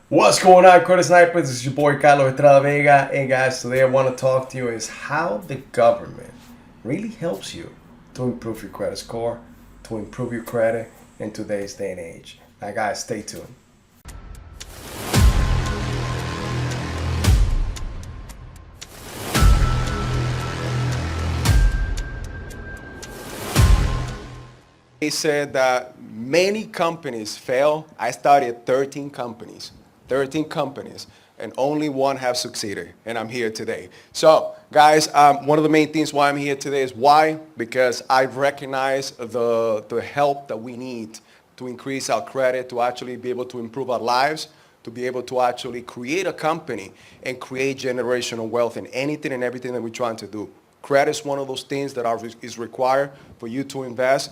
What's going on, Credit Snipers? This is your boy Carlos Estrada Vega. And guys, today I want to talk to you is how the government really helps you to improve your credit score, to improve your credit in today's day and age. Now guys, stay tuned. They said that many companies fail. I started 13 companies, 13 companies, and only one have succeeded, and I'm here today. So, guys, one of the main things why I'm here today is why? Because I recognize the help that we need to increase our credit, to actually be able to improve our lives, to be able to actually create a company and create generational wealth in anything and everything that we're trying to do. Credit is one of those things that is required for you to invest,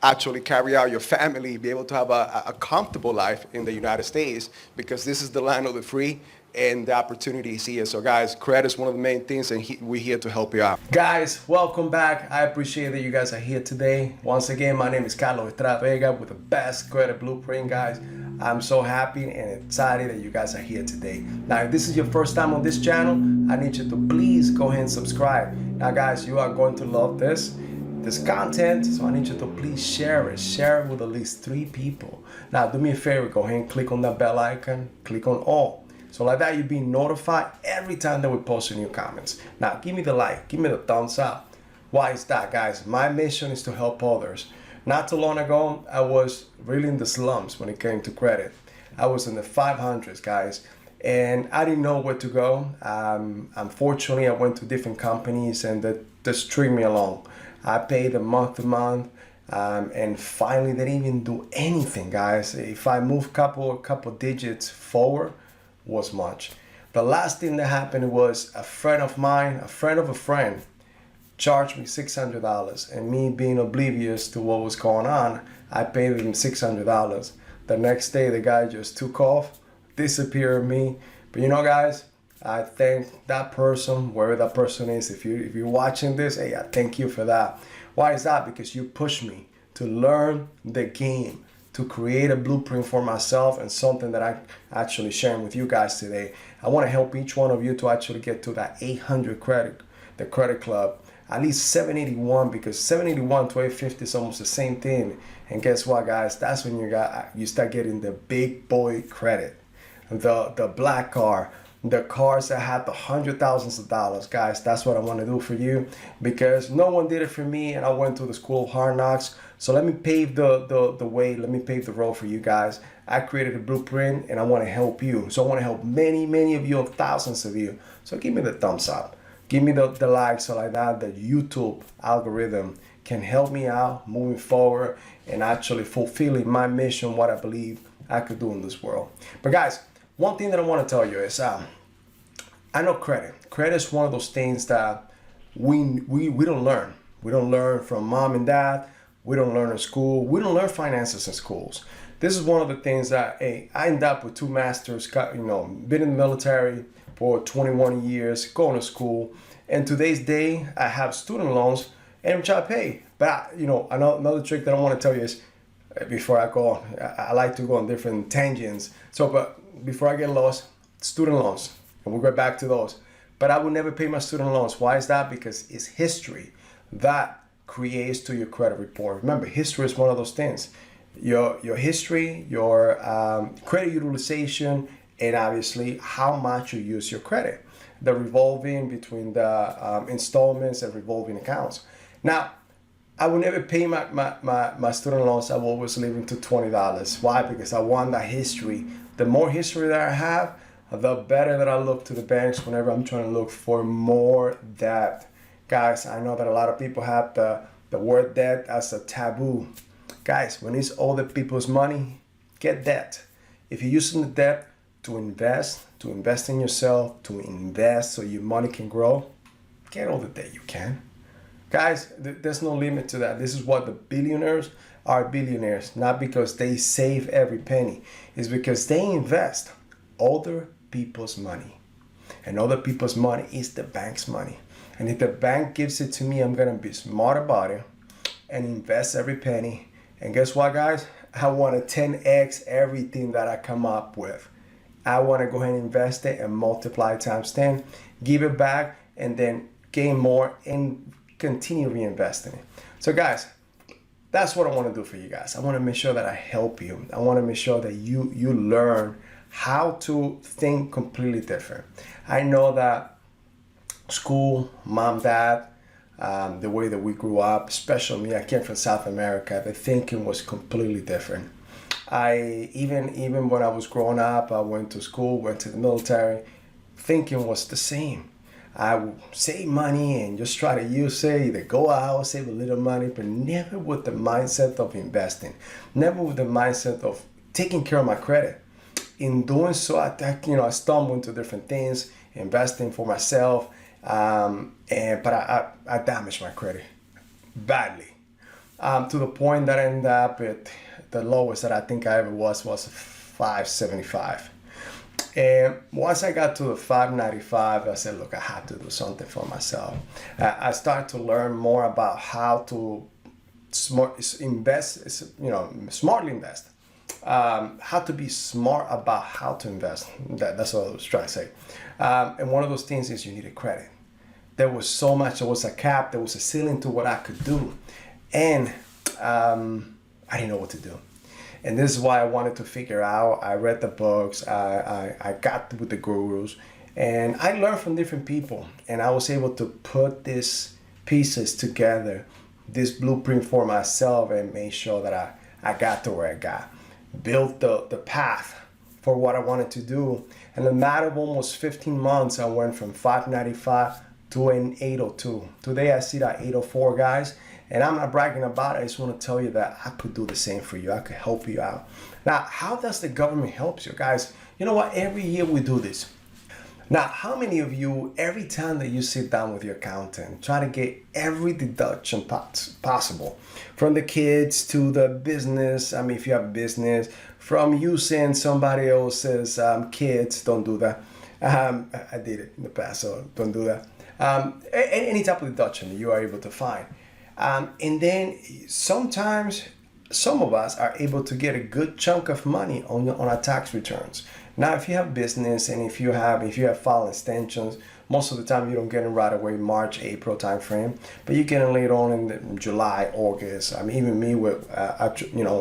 actually carry out your family, be able to have a comfortable life in the United States, because this is the land of the free and the opportunity is here. So guys, credit is one of the main things, and we're here to help you out. Guys, welcome back. I appreciate that you guys are here today. Once again, my name is Carlos Estrada Vega with the best credit blueprint, guys. I'm so happy and excited that you guys are here today. Now, if this is your first time on this channel, I need you to please go ahead and subscribe. Now guys, you are going to love this content, so I need you to please share it with at least 3 people. Now do me a favor, go ahead and click on that bell icon, click on all, so like that you'll be notified every time that we post new comments. Now give me the like, give me the thumbs up. Why is that, guys? My mission is to help others. Not too long ago, I was really in the slums when it came to credit. I was in the 500s, guys, and I didn't know where to go. Unfortunately, I went to different companies and that just string me along. I paid a month to month, and finally they didn't even do anything, guys. If I moved couple digits forward, was much. The last thing that happened was a friend of mine, a friend of a friend, charged me $600, and me being oblivious to what was going on, I paid him $600. The next day, the guy just took off, disappeared me. But you know, guys, I thank that person, wherever that person is. If you're watching this, hey, I thank you for that. Why is that? Because you pushed me to learn the game, to create a blueprint for myself, and something that I'm actually sharing with you guys today. I want to help each one of you to actually get to that 800 credit, the credit club, at least 781, because 781 to 850 is almost the same thing. And guess what, guys? That's when you start getting the big boy credit, the black car, the cars that had the $100,000s of dollars. Guys, that's what I want to do for you, because no one did it for me, and I went to the school of hard knocks. So let me pave the way, let me pave the road for you guys. I created a blueprint, and I want to help you. So I want to help many of you, thousands of you. So give me the thumbs up, give me the likes, so like that the YouTube algorithm can help me out moving forward and actually fulfilling my mission, what I believe I could do in this world. But guys, one thing that I want to tell you is, I know credit. Credit is one of those things that we don't learn. We don't learn from mom and dad. We don't learn in school. We don't learn finances in schools. This is one of the things that, hey, I ended up with 2 masters, been in the military for 21 years, going to school. And today's day, I have student loans, and which I pay. But, another trick that I want to tell you is, before I go on, I like to go on different tangents. So, but before I get lost, student loans, and we'll get back to those. But I will never pay my student loans. Why is that? Because it's history that creates to your credit report. Remember, history is one of those things. Your history, your credit utilization, and obviously how much you use your credit. The revolving between the installments and revolving accounts. Now, I will never pay my student loans. I will always leave them to $20. Why? Because I want that history. The more history that I have, the better that I look to the banks whenever I'm trying to look for more debt. Guys, I know that a lot of people have the word debt as a taboo. Guys, when it's other people's money, get debt. If you're using the debt to invest in yourself, to invest so your money can grow, get all the debt you can. Guys, there's no limit to that. This is what the billionaires are billionaires, not because they save every penny. It's because they invest other people's money. And other people's money is the bank's money. And if the bank gives it to me, I'm going to be smart about it and invest every penny. And guess what, guys? I want to 10x everything that I come up with. I want to go ahead and invest it and multiply times 10, give it back, and then gain more and continue reinvesting it. So guys, that's what I want to do for you guys. I want to make sure that I help you. I want to make sure that you learn how to think completely different. I know that school, mom, dad, the way that we grew up, especially me, I came from South America, the thinking was completely different. I even when I was growing up, I went to school, went to the military, thinking was the same. I would save money and just try to use it, either go out, save a little money, but never with the mindset of investing, never with the mindset of taking care of my credit. In doing so, I stumbled into different things, investing for myself, but I damaged my credit badly, to the point that I ended up at the lowest that I think I ever was 575. And once I got to the 595, I said, look, I have to do something for myself. I started to learn more about how to smartly invest. How to be smart about how to invest. That's what I was trying to say. And one of those things is you need a credit. There was so much, there was a cap, there was a ceiling to what I could do. And I didn't know what to do. And this is why I wanted to figure out. I read the books, I got with the gurus, and I learned from different people. And I was able to put these pieces together, this blueprint for myself, and make sure that I got to where I got. Built the path for what I wanted to do. And in a matter of almost 15 months, I went from 595 to an 802. Today I see that 804, guys. And I'm not bragging about it. I just want to tell you that I could do the same for you. I could help you out. Now, how does the government help you? Guys, you know what? Every year we do this. Now, how many of you, every time that you sit down with your accountant, try to get every deduction possible, from the kids to the business, I mean, if you have a business, from using somebody else's kids, don't do that. I did it in the past, so don't do that. Any type of deduction that you are able to find. And then sometimes some of us are able to get a good chunk of money on our tax returns. Now, if you have business and if you have file extensions, most of the time you don't get it right away, March, April timeframe, but you get it later on in July, August. I mean, even me with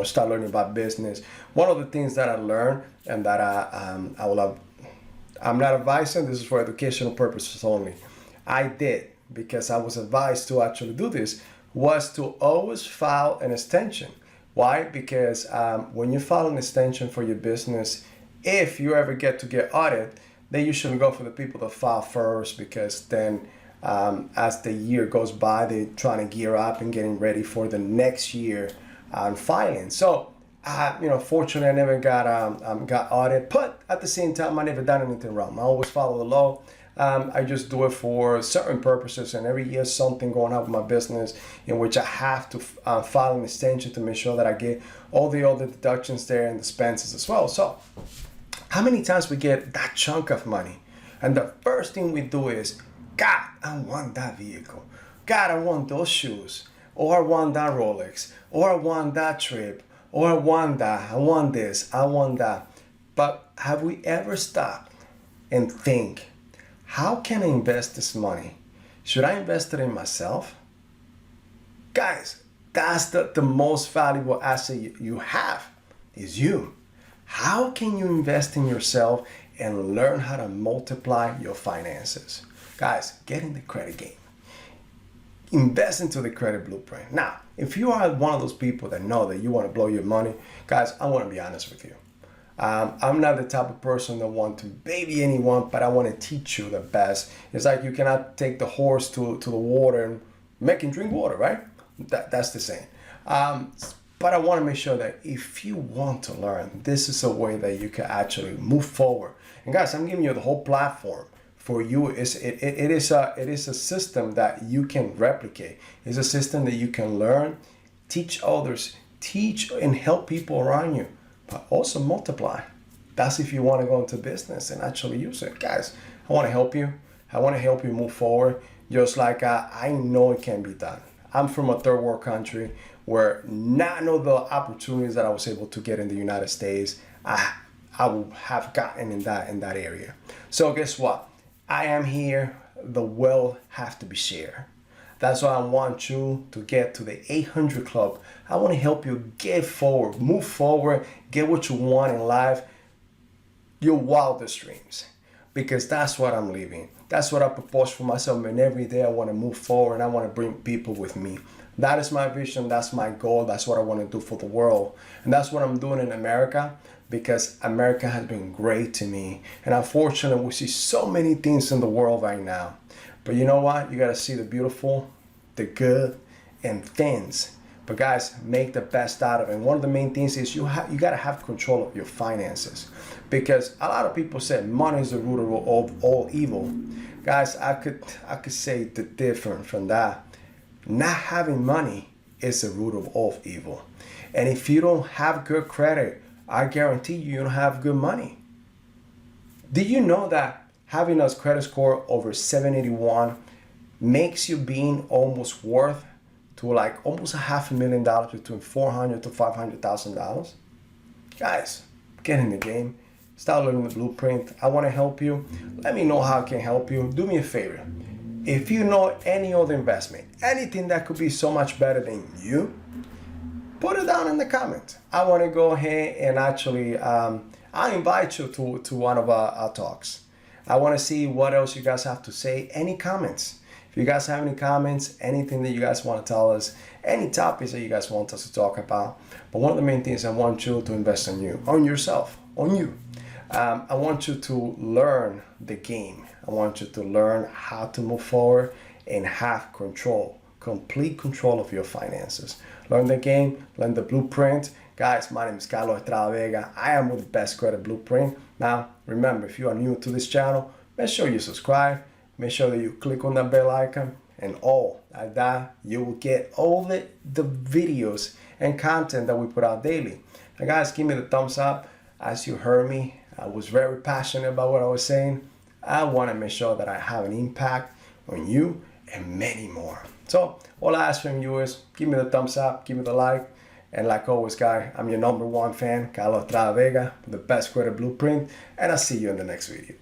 start learning about business. One of the things that I learned and that I'm not advising. This is for educational purposes only. I did, because I was advised to actually do this, was to always file an extension. Why? Because when you file an extension for your business, if you ever get audited, they usually go for the people that file first, because then as the year goes by, they're trying to gear up and getting ready for the next year filing. So, fortunately, I never got audited, but at the same time, I never done anything wrong. I always follow the law. I just do it for certain purposes, and every year something going on with my business in which I have to file an extension to make sure that I get all the other deductions there and expenses as well. So, how many times we get that chunk of money, and the first thing we do is, God, I want that vehicle. God, I want those shoes, or I want that Rolex, or I want that trip, or I want that, I want this, I want that. But have we ever stopped and think, how can I invest this money? Should I invest it in myself? Guys, that's the most valuable asset you have, is you. How can you invest in yourself and learn how to multiply your finances? Guys, get in the credit game. Invest into the credit blueprint. Now, if you are one of those people that know that you want to blow your money, guys, I want to be honest with you. I'm not the type of person that want to baby anyone, but I want to teach you the best. It's like you cannot take the horse to the water and make him drink water, right? That's the saying. But I want to make sure that if you want to learn, this is a way that you can actually move forward. And guys, I'm giving you the whole platform for you. It is a system that you can replicate. It's a system that you can learn, teach others, teach and help people around you, but also multiply. That's if you want to go into business and actually use it. Guys, I want to help you. I want to help you move forward, just like I know it can be done. I'm from a third world country where none of the opportunities that I was able to get in the United States, I will have gotten in that area. So guess what? I am here. The wealth have to be shared. That's why I want you to get to the 800 club. I want to help you get forward, move forward, get what you want in life, your wildest dreams. Because that's what I'm living. That's what I propose for myself. And every day I want to move forward and I want to bring people with me. That is my vision. That's my goal. That's what I want to do for the world. And that's what I'm doing in America, because America has been great to me. And unfortunately, we see so many things in the world right now. But you know what? You got to see the beautiful, the good, and things. But guys, make the best out of it. And one of the main things is you got to have control of your finances. Because a lot of people say money is the root of all evil. Guys, I could say the different from that. Not having money is the root of all evil. And if you don't have good credit, I guarantee you don't have good money. Did you know that having a credit score over 781 makes you being almost worth to like almost $500,000, between $400,000 to $500,000? Guys, get in the game. Start learning the blueprint. I want to help you. Let me know how I can help you. Do me a favor. If you know any other investment, anything that could be so much better than you, put it down in the comments. I want to go ahead and actually, I invite you to one of our talks. I want to see what else you guys have to say. Any comments? If you guys have any comments, anything that you guys want to tell us, any topics that you guys want us to talk about. But one of the main things, I want you to invest in you, on yourself, on you. I want you to learn the game. I want you to learn how to move forward and have control, complete control of your finances. Learn the game, learn the blueprint. Guys, my name is Carlos Estrada Vega. I am with the Best Credit Blueprint. Now, remember, if you are new to this channel, make sure you subscribe. Make sure that you click on that bell icon, and all like that, you will get all the videos and content that we put out daily. Now, guys, give me the thumbs up. As you heard me, I was very passionate about what I was saying. I want to make sure that I have an impact on you and many more. So all I ask from you is give me the thumbs up, give me the like. And like always, guys, I'm your #1 fan, Carlos Estrada Vega, with the Best Credit Blueprint. And I'll see you in the next video.